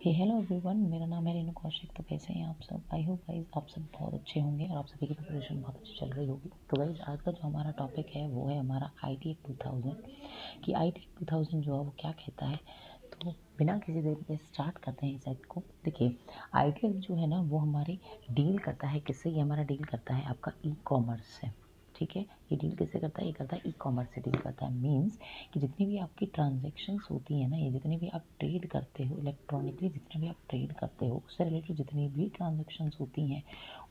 Okay, hello everyone, मेरा नाम है रेणु कौशिक। तो कैसे हैं आप सब? आई होप गाइज आप सब बहुत अच्छे होंगे और आप सभी की प्रिपरेशन बहुत अच्छी चल रही होगी। तो गाइज आज का जो हमारा टॉपिक है वो है हमारा ITX 2000 कि ITX 2000 जो है वो क्या कहता है। तो बिना किसी देर के स्टार्ट करते हैं इस एक्ट को। देखिए, ITX जो है ना वो हमारी डील करता है किससे? ये हमारा डील करता है आपका ई-कॉमर्स से। ठीक है, ये डील किससे करता है? ये करता है ई-कॉमर्स से डील करता है। मीन्स कि जितनी भी आपकी ट्रांजेक्शन्स होती है ना, ये जितनी भी आप ट्रेड करते हो इलेक्ट्रॉनिकली, जितना भी आप ट्रेड करते हो उससे रिलेटेड जितनी भी ट्रांजेक्शन्स होती हैं,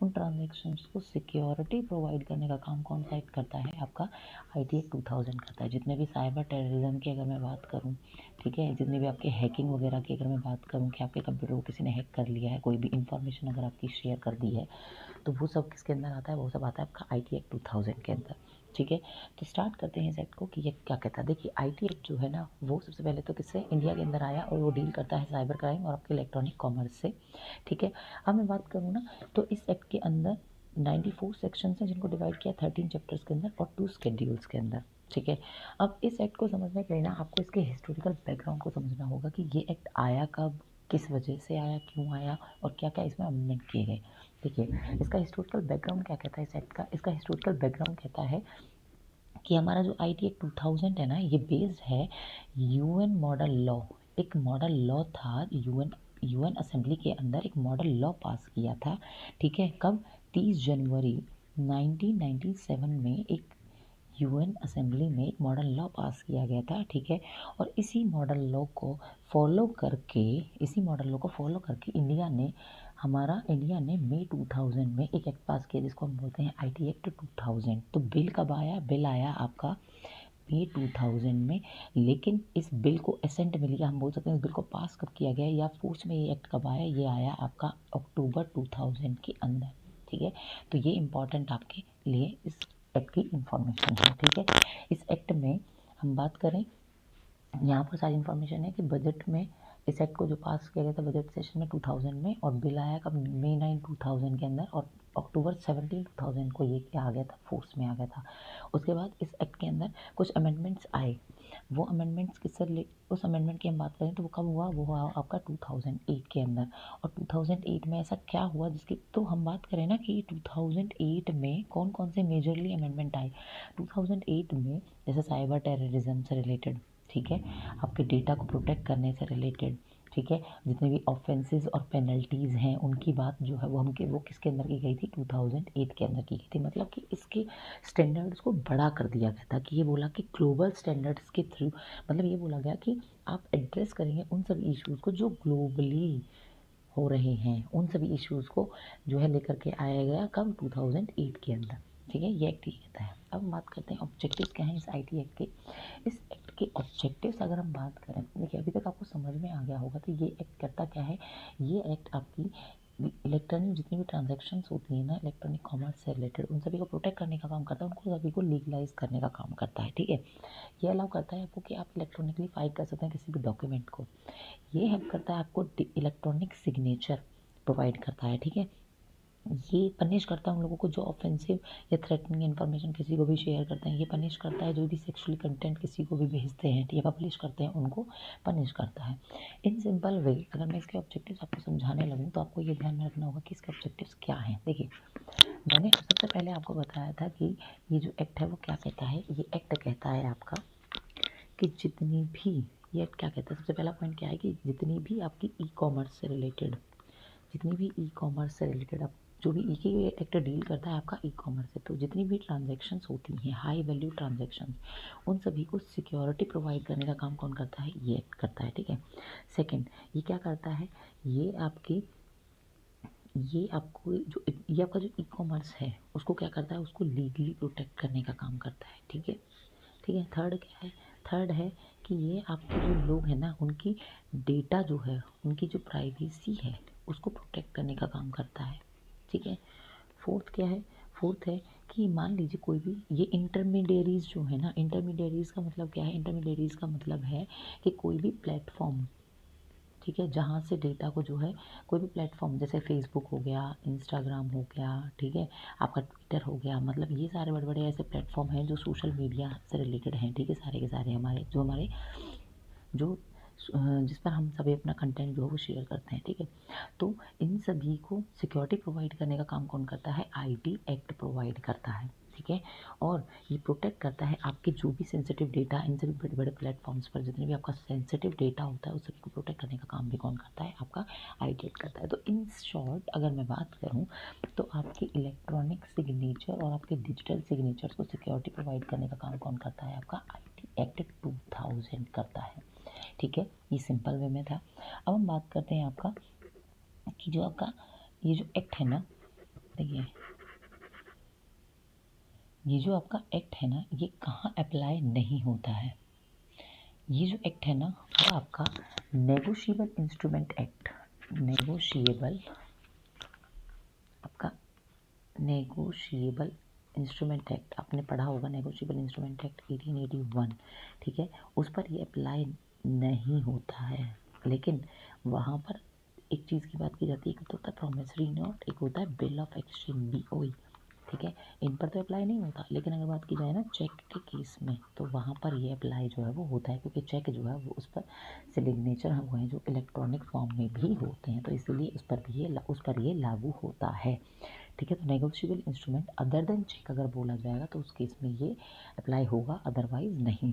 उन ट्रांजेक्शन्स को सिक्योरिटी प्रोवाइड करने का काम कौन सा एक्ट करता है? आपका ITX 2000 करता है। जितने भी साइबर टेररिज्म की अगर मैं बात करूँ, ठीक है, जितने भी आपके हैकिंग वगैरह की अगर मैं बात करूँ कि आपके कंप्यूटर को किसी ने हैक कर लिया है, कोई भी इंफॉर्मेशन अगर आपकी शेयर कर दी है, तो वो सब किसके अंदर आता है? वो सब आता है आपका ITX 2000 के अंदर। ठीक है, तो स्टार्ट करते हैं इस एक्ट को कि ये क्या कहता है। देखिए, ITX जो है ना वो सबसे पहले तो किससे? इंडिया के अंदर आया और वो डील करता है साइबर क्राइम और आपके इलेक्ट्रॉनिक कॉमर्स से। ठीक है, अब मैं बात करूँ ना तो इस एक्ट के अंदर 94 सेक्शन हैं जिनको डिवाइड किया 13 चैप्टर्स के अंदर और 2 शेड्यूल्स के अंदर। ठीक है, अब इस एक्ट को समझने के लिए ना आपको इसके हिस्टोरिकल बैकग्राउंड को समझना होगा कि ये एक्ट आया कब, किस वजह से आया, क्यों आया और क्या क्या इसमें अमेंडमेंट किए गए। देखिए, इसका हिस्टोरिकल बैकग्राउंड क्या कहता है इस एक्ट का? इसका हिस्टोरिकल बैकग्राउंड कहता है कि हमारा जो ITX 2000 है ना, ये बेस्ड है UN मॉडल लॉ। एक मॉडल लॉ था, UN असेंबली के अंदर एक मॉडल लॉ पास किया था। ठीक है, कब? 30 जनवरी 1997 में एक UN असेंबली में एक मॉडल लॉ पास किया गया था। ठीक है, और इसी मॉडल लॉ को फॉलो करके इंडिया ने मई 2000 में एक एक्ट पास किया जिसको हम बोलते हैं IT एक्ट 2000। तो बिल कब आया? बिल आया आपका मई 2000 में। लेकिन इस बिल को एसेंट मिल गया, हम बोल सकते हैं इस बिल को पास कब किया गया या फोर्स में ये एक्ट कब आया? ये आया आपका अक्टूबर 2000 के अंदर। ठीक है, तो ये इम्पॉर्टेंट आपके लिए इस एक्ट की इंफॉर्मेशन है। ठीक है, इस एक्ट में हम बात करें, यहाँ पर सारी इन्फॉर्मेशन है कि बजट में इस एक्ट को जो पास किया गया था बजट सेशन में 2000 में, और बिल आया कब? मई 9 2000 के अंदर, और अक्टूबर 17 2000 को ये क्या आ गया था? फोर्स में आ गया था। उसके बाद इस एक्ट के अंदर कुछ अमेंडमेंट्स आए। वो अमेंडमेंट्स किससे उस अमेंडमेंट की हम बात करें तो वो कब हुआ? वो हुआ आपका 2008 के अंदर। और 2008 में ऐसा क्या हुआ जिसकी तो हम बात करें ना कि 2008 में कौन कौन से मेजरली अमेंडमेंट आए? 2008 में जैसे साइबर टेररिज्म से रिलेटेड, ठीक है, आपके डेटा को प्रोटेक्ट करने से रिलेटेड, ठीक है, जितने भी ऑफेंसेस और पेनल्टीज़ हैं उनकी बात जो है वो किसके अंदर की गई थी? 2008 के अंदर की गई थी। मतलब कि इसके स्टैंडर्ड्स को बड़ा कर दिया गया था कि ये बोला कि ग्लोबल स्टैंडर्ड्स के थ्रू, मतलब ये बोला गया कि आप एड्रेस करेंगे उन सभी इश्यूज़ को जो ग्लोबली हो रहे हैं, उन सभी इश्यूज़ को जो है लेकर के आया गया कब? 2008 के अंदर। ठीक है, ये एक्ट ये कहता है। अब हम बात करते हैं ऑब्जेक्टिव्स क्या हैं इस IT एक्ट के। इस एक्ट के ऑब्जेक्टिव्स अगर हम बात करें, देखिए अभी तक आपको समझ में आ गया होगा तो ये एक्ट करता क्या है। ये एक्ट आपकी इलेक्ट्रॉनिक जितनी भी ट्रांजेक्शन्स होती है ना इलेक्ट्रॉनिक कॉमर्स से रिलेटेड, उन सभी को प्रोटेक्ट करने का काम करता है, उनको सभी को लीगलाइज करने का काम करता है। ठीक है, ये अलाउ करता है आपको कि आप इलेक्ट्रॉनिकली फाइल कर सकते हैं किसी भी डॉक्यूमेंट को। ये हेल्प करता है आपको इलेक्ट्रॉनिक सिग्नेचर प्रोवाइड करता है। ठीक है, ये पनिश करता है उन लोगों को जो ऑफेंसिव या थ्रेटनिंग इन्फॉर्मेशन किसी को भी शेयर करते हैं। ये पनिश करता है जो भी सेक्सुअली कंटेंट किसी को भी भेजते हैं या पब्लिश करते हैं, उनको पनिश करता है। इन सिंपल वे अगर मैं इसके ऑब्जेक्टिव्स आपको समझाने लगूँ तो आपको ये ध्यान में रखना होगा कि इसके ऑब्जेक्टिव्स क्या हैं। देखिए, मैंने सबसे पहले आपको बताया था कि ये जो एक्ट है वो क्या कहता है। ये एक्ट कहता है आपका कि जितनी भी, ये एक्ट क्या कहता है, सबसे पहला पॉइंट क्या है कि जितनी भी आपकी ई-कॉमर्स से रिलेटेड, जितनी भी ई-कॉमर्स से रिलेटेड आप जो भी एक ही एक्ट डील करता है आपका ई-कॉमर्स से, तो जितनी भी ट्रांजैक्शंस होती हैं हाई वैल्यू ट्रांजैक्शंस, उन सभी को सिक्योरिटी प्रोवाइड करने का काम कौन करता है? ये एक्ट करता है। ठीक है, सेकंड, ये क्या करता है? ये आपको जो ये आपका जो ई-कॉमर्स है उसको क्या करता है? उसको लीगली प्रोटेक्ट करने का काम करता है। ठीक है, ठीक है, थर्ड क्या है? थर्ड है कि ये आपके जो लोग हैं ना उनकी डेटा जो है, उनकी जो प्राइवेसी है उसको प्रोटेक्ट करने का काम करता है। ठीक है, फोर्थ क्या है? फोर्थ है कि मान लीजिए कोई भी ये इंटरमीडियरीज जो है ना, इंटरमीडियरीज का मतलब क्या है? इंटरमीडियरीज का मतलब है कि कोई भी प्लेटफॉर्म, ठीक है, जहाँ से डेटा को जो है कोई भी प्लेटफॉर्म जैसे फेसबुक हो गया, इंस्टाग्राम हो गया, ठीक है, आपका ट्विटर हो गया, मतलब ये सारे बड़े बड़े ऐसे प्लेटफॉर्म हैं जो सोशल मीडिया से रिलेटेड हैं। ठीक है, सारे के सारे हमारे जो जिस पर हम सभी अपना कंटेंट जो है वो शेयर करते हैं, ठीक है। तो इन सभी को सिक्योरिटी प्रोवाइड करने का काम कौन करता है? आईटी एक्ट प्रोवाइड करता है, ठीक है। और ये प्रोटेक्ट करता है आपके जो भी सेंसिटिव डेटा, इन सभी बड़े बड़े प्लेटफॉर्म्स पर जितने भी आपका सेंसिटिव डेटा होता है उस सभी को प्रोटेक्ट करने का काम भी कौन करता है? आपका आईटी एक्ट करता है। तो इन शॉर्ट अगर मैं बात करूँ तो आपके इलेक्ट्रॉनिक सिग्नेचर और आपके डिजिटल सिग्नेचर्स को सिक्योरिटी प्रोवाइड करने का काम कौन करता है? आपका आईटी एक्ट 2000 करता है, ठीक है। ये सिंपल वे में था। अब हम बात करते हैं आपका कि जो आपका ये जो एक्ट है ना, देखिए ये जो आपका एक्ट है ना, ये कहाँ अप्लाई नहीं होता है? ये जो एक्ट है ना वो आपका नेगोशिएबल इंस्ट्रूमेंट एक्ट, नेगोशिएबल आपका नेगोशिएबल इंस्ट्रूमेंट एक्ट आपने पढ़ा होगा, नेगोशिएबल इंस्ट्रूमेंट एक्ट 1881, ठीक है। उस पर ये अप्लाई नहीं होता है, लेकिन वहाँ पर एक चीज़ की बात की जाती है, एक तो होता है प्रोमिसरी नोट, एक होता है बिल ऑफ एक्सचेंज, बीओई, ठीक है। इन पर तो अप्लाई नहीं होता, लेकिन अगर बात की जाए ना चेक के केस में तो वहाँ पर ये अप्लाई जो है वो होता है, क्योंकि चेक जो है वो उस पर सिग्नेचर हुए हैं जो इलेक्ट्रॉनिक फॉर्म में भी होते हैं, तो इसलिए उस पर ये लागू होता है, ठीक है। तो negotiable instrument other than cheque अगर बोला जाएगा तो उस केस में ये अप्लाई होगा, अदरवाइज नहीं।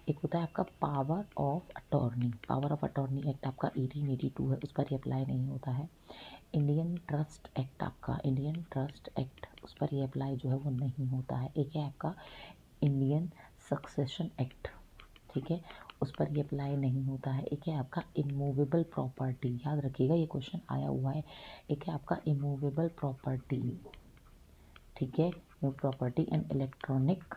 एक होता है आपका power of attorney, power of attorney act आपका 1882 है, उस पर ये अप्लाई नहीं होता है। इंडियन ट्रस्ट एक्ट आपका, इंडियन ट्रस्ट एक्ट, उस पर ये अप्लाई जो है वो नहीं होता है। एक है आपका इंडियन सक्सेशन एक्ट, ठीक है, उस पर ये अप्लाई नहीं होता है। एक है आपका इमूवेबल प्रॉपर्टी, याद रखिएगा ये क्वेश्चन आया हुआ है। एक है आपका इमूवेबल प्रॉपर्टी, ठीक है, प्रॉपर्टी एंड इलेक्ट्रॉनिक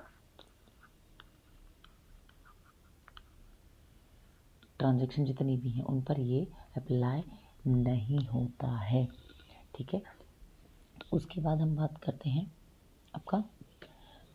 ट्रांजैक्शन जितनी भी हैं उन पर ये अप्लाई नहीं होता है, ठीक है। उसके बाद हम बात करते हैं आपका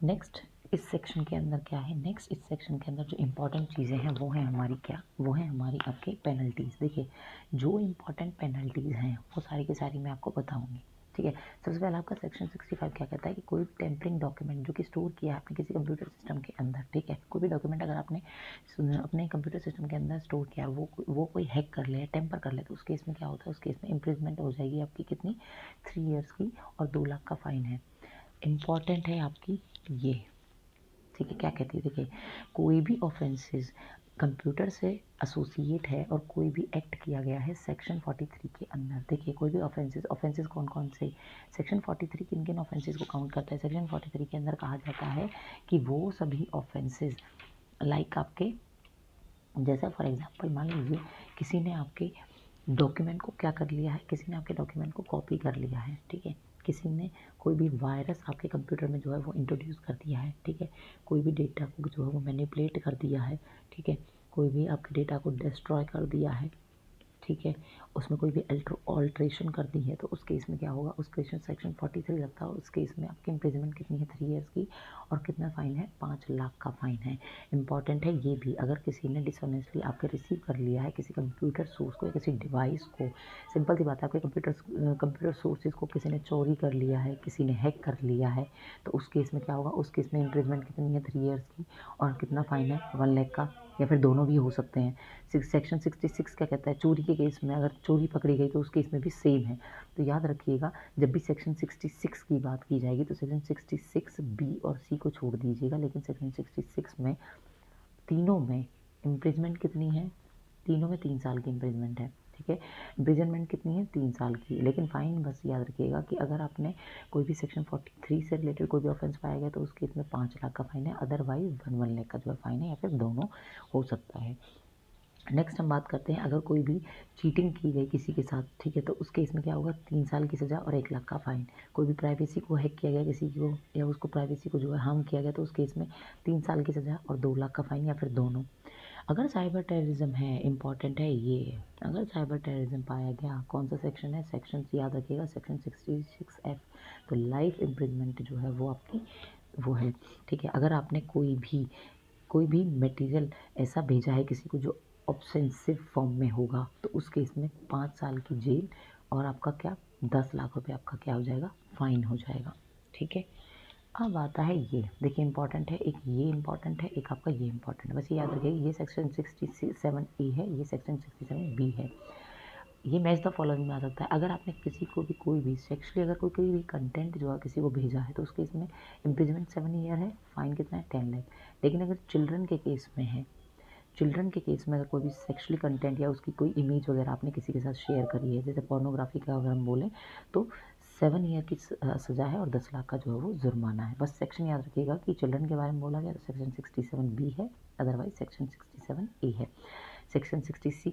नेक्स्ट इस सेक्शन के अंदर क्या है। नेक्स्ट इस सेक्शन के अंदर जो इम्पोर्टेंट चीज़ें हैं वो हैं हमारी क्या, वो हैं हमारी आपके पेनल्टीज़। देखिए जो इम्पोर्टेंट पेनल्टीज़ हैं वो सारी की सारी मैं आपको बताऊंगी, ठीक है। सबसे पहले आपका सेक्शन 65 क्या कहता है कि कोई भी टेम्परिंग डॉक्यूमेंट जो कि स्टोर किया है आपने किसी कंप्यूटर सिस्टम के अंदर, ठीक है, कोई भी डॉक्यूमेंट अगर आपने अपने कंप्यूटर सिस्टम के अंदर स्टोर किया, वो कोई हैक कर ले, टेम्पर कर ले, तो उस केस में क्या होता है? उस केस में इम्प्रिजमेंट हो जाएगी आपकी कितनी? 3 ईयर्स की और 2 लाख का फाइन है। इम्पॉर्टेंट है आपकी ये, ठीक है। क्या कहती है? देखिए कोई भी ऑफेंसेस कंप्यूटर से एसोसिएट है और कोई भी एक्ट किया गया है सेक्शन 43 के अंदर। देखिए कोई भी ऑफेंसेस कौन कौन से, सेक्शन 43 किन किन ऑफेंसेस को काउंट करता है? सेक्शन 43 के अंदर कहा जाता है कि वो सभी ऑफेंसेस लाइक आपके, जैसा फॉर एग्जांपल मान लीजिए किसी ने आपके डॉक्यूमेंट को क्या कर लिया है, किसी ने आपके डॉक्यूमेंट को कॉपी कर लिया है, ठीक है, किसी ने कोई भी वायरस आपके कंप्यूटर में जो है वो इंट्रोड्यूस कर दिया है, ठीक है, कोई भी डेटा को जो है वो मैनिपुलेट कर दिया है, ठीक है, कोई भी आपके डेटा को डिस्ट्रॉय कर दिया है, ठीक है, उसमें कोई भी ऑल्ट्रेशन कर दी है, तो उस केस में क्या होगा? उस केस में सेक्शन 43 लगता है और उस केस में आपकी इम्प्रिजमेंट कितनी है? 3 ईयर्स की, और कितना फ़ाइन है? 5 लाख का फ़ाइन है। इंपॉर्टेंट है ये भी, अगर किसी ने डिसऑनेस्टली आपके रिसीव कर लिया है किसी कंप्यूटर सोर्स को या किसी डिवाइस को, सिंपल सी बात है, आपके कंप्यूटर सोर्सेज को किसी ने चोरी कर लिया है, किसी ने हैक कर लिया है, तो उस केस में क्या होगा? उस केस में इम्प्रिजमेंट कितनी है? 3 ईयर्स की, और कितना फ़ाइन है? 1 लाख का, या फिर दोनों भी हो सकते हैं। सेक्शन 66 क्या कहता है? चोरी के केस में अगर चोरी पकड़ी गई तो उस केस में भी सेम है। तो याद रखिएगा जब भी सेक्शन 66 की बात की जाएगी तो सेक्शन 66 बी और सी को छोड़ दीजिएगा, लेकिन सेक्शन 66 में तीनों में इम्प्रिजमेंट कितनी है? तीनों में 3 साल की इम्प्रिजमेंट है, ठीक है। इम्प्रिजमेंट कितनी है? 3 साल की, लेकिन फ़ाइन बस याद रखिएगा कि अगर आपने कोई भी सेक्शन 43 से रिलेटेड कोई भी ऑफेंस पाया गया तो उस केस में 5 लाख का फ़ाइन है, अदरवाइज 1 लाख का जो है फ़ाइन है, या फिर दोनों हो सकता है। नेक्स्ट हम बात करते हैं अगर कोई भी चीटिंग की गई किसी के साथ, ठीक है, तो उस केस में क्या होगा? 3 साल की सज़ा और 1 लाख का फ़ाइन। कोई भी प्राइवेसी को हैक किया गया किसी को, या उसको प्राइवेसी को जो है हार्म किया गया, तो उस केस में 3 साल की सज़ा और 2 लाख का फ़ाइन, या फिर दोनों। अगर साइबर टेररिज्म है, इंपॉर्टेंट है ये, अगर साइबर टेररिज्म पाया गया, कौन सा सेक्शन है? सेक्शन याद रखिएगा, सेक्शन 66F। तो लाइफ इम्प्रिजमेंट जो है वो आपकी वो है, ठीक है। अगर आपने कोई भी मटेरियल ऐसा भेजा है किसी को जो ऑफेंसिव फॉर्म में होगा, तो उस केस में 5 साल की जेल और आपका क्या? 10 लाख रुपए आपका क्या हो जाएगा? फ़ाइन हो जाएगा, ठीक है। अब आता है ये, देखिए इंपॉर्टेंट है, एक ये इंपॉर्टेंट है, एक आपका ये इंपॉर्टेंट है, बस ये याद रखिए, ये सेक्शन 67A है, ये सेक्शन 67B है। ये मैच द फॉलोइंग में आ सकता है। अगर आपने किसी को भी कोई भी सेक्सुअली अगर कोई भी कंटेंट जो है किसी को भेजा है तो उसके इसमें इम्प्रिजमेंट 7 ईयर है, फाइन कितना है 10 लाख। लेकिन अगर चिल्ड्रन के केस में है, चिल्ड्रन के केस में अगर कोई भी सेक्सुअली कंटेंट या उसकी कोई इमेज वगैरह आपने किसी के साथ शेयर करी है, जैसे पोर्नोग्राफी का अगर हम बोलें, तो 7 ईयर की सज़ा है और 10 लाख का जो है वो जुर्माना है। बस सेक्शन याद रखिएगा कि चिल्ड्रन के बारे में बोला गया तो सेक्शन 67B है, अदरवाइज सेक्शन 67A है। सेक्शन 67C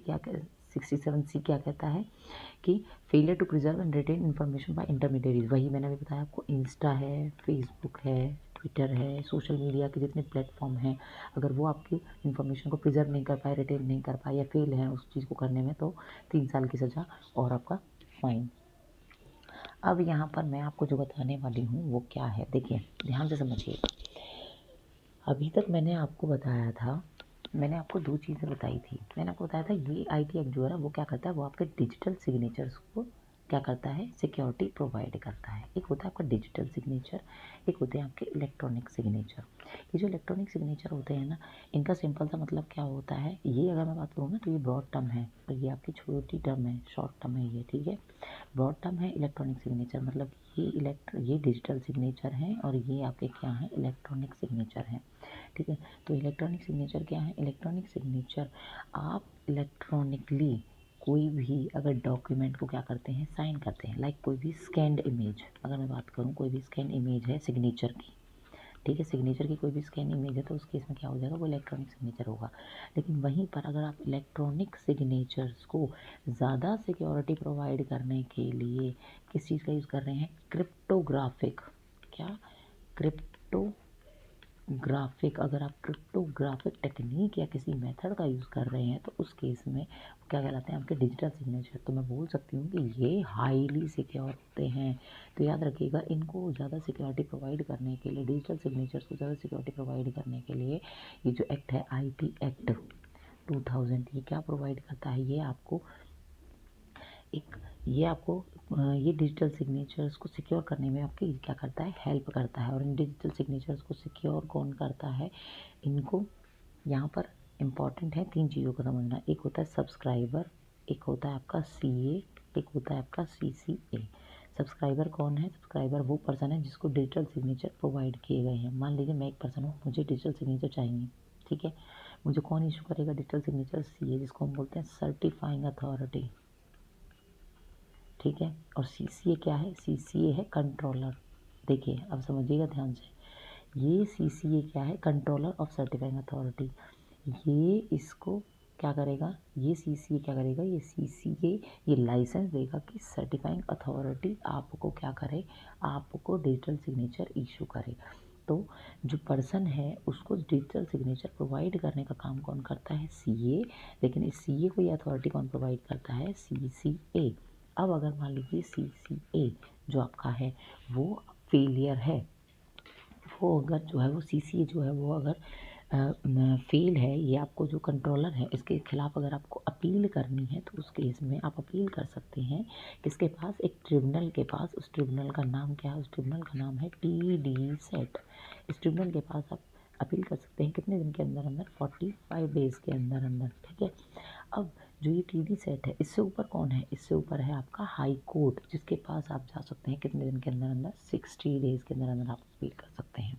क्या कहता है कि failure to preserve and retain information by intermediaries. वही मैंने अभी बताया आपको, इंस्टा है, फेसबुक है, ट्विटर है, सोशल मीडिया के जितने प्लेटफॉर्म हैं, अगर वो आपकी इन्फॉर्मेशन को प्रिजर्व नहीं कर पाए, रिटेन नहीं कर पाए या फेल है उस चीज़ को करने में, तो 3 साल की सज़ा और आपका फाइन। अब यहाँ पर मैं आपको जो बताने वाली हूँ वो क्या है, देखिए ध्यान से समझिए। अभी तक मैंने आपको बताया था, मैंने आपको 2 चीज़ें बताई थी। मैंने आपको बताया था ये IT एक्ट जो है ना वो क्या करता है, वो आपके डिजिटल सिग्नेचर्स को क्या करता है, सिक्योरिटी प्रोवाइड करता है। एक होता है आपका डिजिटल सिग्नेचर, एक होते हैं आपके इलेक्ट्रॉनिक सिग्नेचर। ये जो इलेक्ट्रॉनिक सिग्नेचर होते हैं ना, इनका सिंपल सा मतलब क्या होता है, ये अगर मैं बात करूँ ना तो ये ब्रॉड टर्म है और ये आपकी छोटी टर्म है, शॉर्ट टर्म है ये, ठीक है। ब्रॉड टर्म है इलेक्ट्रॉनिक सिग्नेचर, मतलब ये डिजिटल सिग्नेचर हैं और ये आपके क्या हैं, इलेक्ट्रॉनिक सिग्नेचर हैं, ठीक है। तो इलेक्ट्रॉनिक सिग्नेचर क्या है, इलेक्ट्रॉनिक सिग्नेचर आप इलेक्ट्रॉनिकली कोई भी अगर डॉक्यूमेंट को क्या करते हैं, साइन करते हैं। लाइक कोई भी स्कैन्ड इमेज, अगर मैं बात करूँ कोई भी स्कैन इमेज है सिग्नेचर की, ठीक है, सिग्नेचर की कोई भी स्कैन इमेज है तो उस केस में क्या हो जाएगा, वो इलेक्ट्रॉनिक सिग्नेचर होगा। लेकिन वहीं पर अगर आप इलेक्ट्रॉनिक सिग्नेचर्स को ज़्यादा सिक्योरिटी प्रोवाइड करने के लिए किस चीज़ का यूज़ कर रहे हैं, क्रिप्टोग्राफिक, क्या, क्रिप्टोग्राफिक, अगर आप क्रिप्टोग्राफिक टेक्निक या किसी मेथड का यूज़ कर रहे हैं तो उस केस में क्या कहलाते हैं, आपके डिजिटल सिग्नेचर। तो मैं बोल सकती हूँ कि ये हाईली सिक्योर होते हैं। तो याद रखिएगा, इनको ज़्यादा सिक्योरिटी प्रोवाइड करने के लिए, डिजिटल सिग्नेचर्स को ज़्यादा सिक्योरिटी प्रोवाइड करने के लिए ये जो एक्ट है IT एक्ट 2000, ये क्या प्रोवाइड करता है, ये डिजिटल सिग्नेचर्स को सिक्योर करने में आपकी क्या करता है, हेल्प करता है। और इन डिजिटल सिग्नेचर्स को सिक्योर कौन करता है, इनको यहाँ पर इम्पॉर्टेंट है 3 चीज़ों को समझना। एक होता है सब्सक्राइबर, एक होता है आपका CA, एक होता है आपका CCA। सब्सक्राइबर कौन है, सब्सक्राइबर वो पर्सन है जिसको डिजिटल सिग्नेचर प्रोवाइड किए गए हैं। मान लीजिए मैं एक पर्सन हूँ, मुझे डिजिटल सिग्नेचर चाहिए, ठीक है। मुझे कौन इशू करेगा डिजिटल सिग्नेचर, CA, जिसको हम बोलते हैं सर्टिफाइंग अथॉरिटी, ठीक है। और CCA क्या है, CCA है कंट्रोलर। देखिए अब समझिएगा ध्यान से, ये CCA क्या है, कंट्रोलर ऑफ सर्टिफाइंग अथॉरिटी। ये इसको क्या करेगा, ये CCA क्या करेगा, ये CCA ये लाइसेंस देगा कि सर्टिफाइंग अथॉरिटी आपको क्या करे, आपको डिजिटल सिग्नेचर इशू करे। तो जो पर्सन है उसको डिजिटल सिग्नेचर प्रोवाइड करने का काम कौन करता है, CA। लेकिन इस CA को ये अथॉरिटी कौन प्रोवाइड करता है, CCA। अब अगर मान लीजिए CCA जो आपका है वो फेलियर है, वो अगर जो है वो CCA जो है वो अगर फेल है, ये आपको जो कंट्रोलर है इसके खिलाफ अगर आपको अपील करनी है तो उस केस में आप अपील कर सकते हैं किसके पास, एक ट्रिब्यूनल के पास। उस ट्रिब्यूनल का नाम क्या है, उस ट्रिब्यूनल का नाम है TDSAT। इस ट्रिब्यूनल के पास आप अपील कर सकते हैं कितने दिन के अंदर अंदर, 45 डेज़ के अंदर अंदर, ठीक है। अब जो ये TDSAT है, इससे ऊपर कौन है, इससे ऊपर है आपका हाई कोर्ट, जिसके पास आप जा सकते हैं कितने दिन के अंदर अंदर, 60 डेज़ के अंदर अंदर आप अपील कर सकते हैं।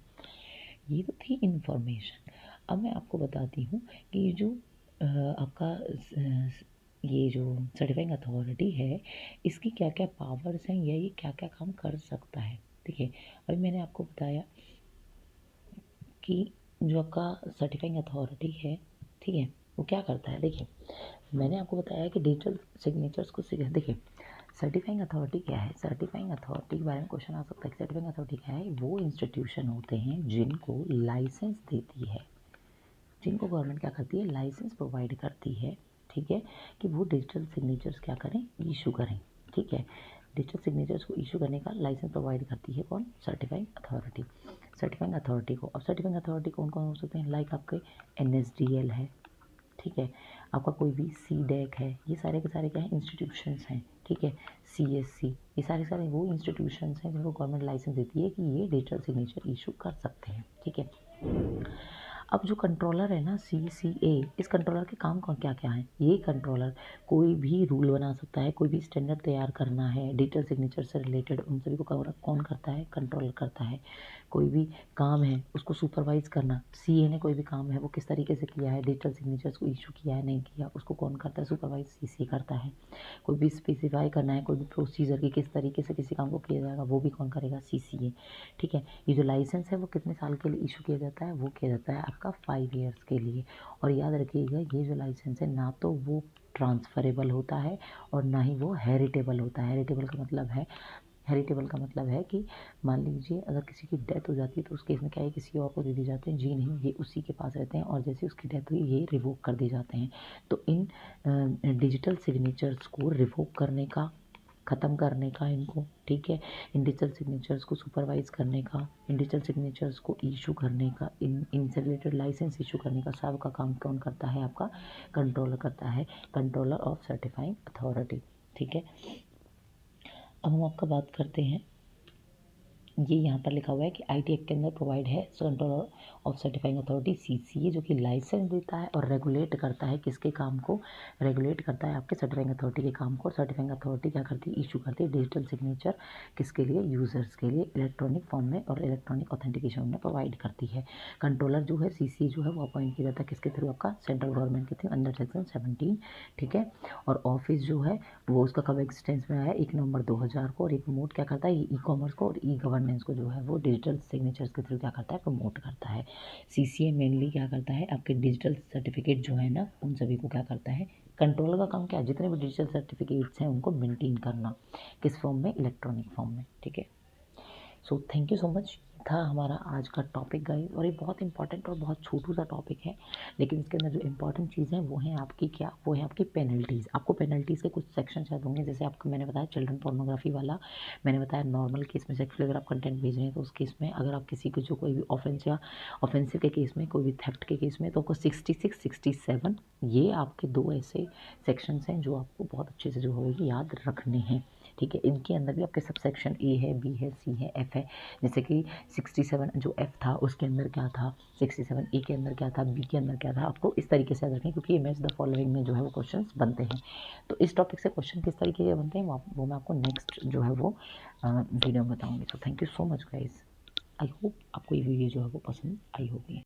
ये तो थी इन्फॉर्मेशन। अब मैं आपको बताती हूँ कि ये जो आपका ये जो सर्टिफाइंग अथॉरिटी है इसकी क्या क्या पावर्स हैं या ये क्या क्या काम कर सकता है। देखिए अभी मैंने आपको बताया कि जो आपका सर्टिफाइंग अथॉरिटी है, ठीक है, वो क्या करता है। देखिए मैंने आपको बताया कि डिजिटल सिग्नेचर्स को देखिए सर्टिफाइंग अथॉरिटी क्या है, सर्टिफाइंग अथॉरिटी के बारे में क्वेश्चन आ सकता है कि सर्टिफाइंग अथॉरिटी क्या है। वो इंस्टीट्यूशन होते हैं जिनको लाइसेंस देती है, जिनको गवर्नमेंट क्या करती है, लाइसेंस प्रोवाइड करती है, ठीक है, कि वो डिजिटल सिग्नेचर्स क्या करें, इशू करें, ठीक है। डिजिटल सिग्नेचर्स को इशू करने का लाइसेंस प्रोवाइड करती है कौन, सर्टिफाइंग अथॉरिटी। सर्टिफाइंग अथॉरिटी को, अब सर्टिफाइंग अथॉरिटी कौन कौन हो सकते हैं, लाइक आपके NSDL है, ठीक है। आपका कोई भी सी डेक है, ये सारे के सारे क्या है, इंस्टीट्यूशंस हैं, ठीक है। CSC, ये सारे सारे वो इंस्टीट्यूशंस हैं जिनको गवर्नमेंट लाइसेंस देती है कि ये डिजिटल सिग्नेचर इशू कर सकते हैं, ठीक है। अब जो कंट्रोलर है ना, CCA, इस कंट्रोलर के काम कौन क्या क्या है। ये कंट्रोलर कोई भी रूल बना सकता है, कोई भी स्टैंडर्ड तैयार करना है डिजिटल सिग्नेचर से रिलेटेड, उन सभी को कौन करता है, कंट्रोलर करता है। कोई भी काम है उसको सुपरवाइज करना, CA ने कोई भी काम है वो किस तरीके से किया है, डिजिटल सिग्नेचर्स को इशू किया है नहीं किया, उसको कौन करता है, सुपरवाइज CCA करता है। कोई भी स्पेसिफाई करना है, कोई भी प्रोसीजर की किस तरीके से किसी काम को किया जाएगा, वो भी कौन करेगा, CCA, ठीक है। ये जो लाइसेंस है वो कितने साल के लिए इशू किया जाता है, वो किया जाता है आपका 5 ईयर्स के लिए। और याद रखिएगा ये जो लाइसेंस है ना तो वो ट्रांसफरेबल होता है और ना ही वो हेरिटेबल होता है। हेरिटेबल का मतलब है कि मान लीजिए अगर किसी की डेथ हो जाती है तो उस केस में क्या है, किसी और को दे दी जाते हैं, जी नहीं, ये उसी के पास रहते हैं और जैसे उसकी डेथ हुई ये रिवोक कर दिए जाते हैं। तो इन डिजिटल सिग्नेचर्स को रिवोक करने का, ख़त्म करने का इनको, ठीक है, इन डिजिटल सिग्नेचर्स को सुपरवाइज करने का, इन डिजिटल सिग्नेचर्स को इशू करने का, इनसे रिलेटेड लाइसेंस इशू करने का सब का काम कौन करता है, आपका कंट्रोलर करता है, कंट्रोलर ऑफ सर्टिफाइंग अथॉरिटी, ठीक है। अब हम आपका बात करते हैं, ये यहाँ पर लिखा हुआ है कि IT एक्ट के अंदर प्रोवाइड है controller of certifying authority CCA, जो कि लाइसेंस देता है और रेगुलेट करता है किसके काम को, रेगुलेट करता है आपके सर्टिफाइंग अथॉरिटी के काम को। सर्टिफाइंग अथॉरिटी क्या करती है, इशू करती है डिजिटल सिग्नेचर किसके लिए, यूजर्स के लिए, इलेक्ट्रॉनिक फॉर्म में और इलेक्ट्रॉनिक ऑथेंटिकेशन में प्रोवाइड करती है। कंट्रोलर जो है CCA जो है वो अपॉइंट किया जाता है किसके थ्रू, आपका सेंट्रल गवर्नमेंट के थ्रू अंडर सेक्शन 17, ठीक है। और ऑफिस जो है वो उसका कब एक्सटेंस में आया, 1 नवंबर 2000 को, और ये प्रमोट क्या करता है, ई कॉमर्स को और ई गवर्नेंस को जो है वो डिजिटल सिग्नेचर्स के थ्रू क्या करता है, प्रमोट करता है। CCA मेनली क्या करता है, आपके डिजिटल सर्टिफिकेट जो है ना उन सभी को क्या करता है, कंट्रोलर का काम क्या है, जितने भी डिजिटल सर्टिफिकेट्स हैं उनको मेंटेन करना, किस फॉर्म में, इलेक्ट्रॉनिक फॉर्म में, ठीक है। So thank you so much, था हमारा आज का टॉपिक गाइस, और ये बहुत इंपॉर्टेंट और बहुत छोटू सा टॉपिक है, लेकिन इसके अंदर जो इंपॉर्टेंट चीज़ है वो है आपकी क्या, वो है आपकी पेनल्टीज़। आपको पेनल्टीज़ के कुछ सेक्शन शायद होंगे, जैसे आपको मैंने बताया चिल्ड्रन पोर्नोग्राफी वाला, मैंने बताया नॉर्मल केस में सेक्सुअल अगर आप कंटेंट भेज रहे हैं तो उस केस में, अगर आप किसी को जो कोई भी ऑफेंस या ऑफेंसिव के केस में, कोई भी थेफ्ट के केस में, तो आपको 66 67 ये आपके 2 ऐसे सेक्शंस हैं जो आपको बहुत अच्छे से जो है याद रखने हैं, ठीक है। इनके अंदर भी आपके सब सेक्शन A है, B है, C है, F है। जैसे कि 67 जो F था उसके अंदर क्या था, 67 A के अंदर क्या था, B के अंदर क्या था, आपको इस तरीके से याद रखें क्योंकि ये मैच द फॉलोइंग में जो है वो क्वेश्चंस बनते हैं। तो इस टॉपिक से क्वेश्चन किस तरीके के बनते हैं वो मैं आपको नेक्स्ट जो है वो वीडियो में बताऊँगी। तो thank you so much guys, I hope आपको ये वीडियो जो है वो पसंद आई होगी।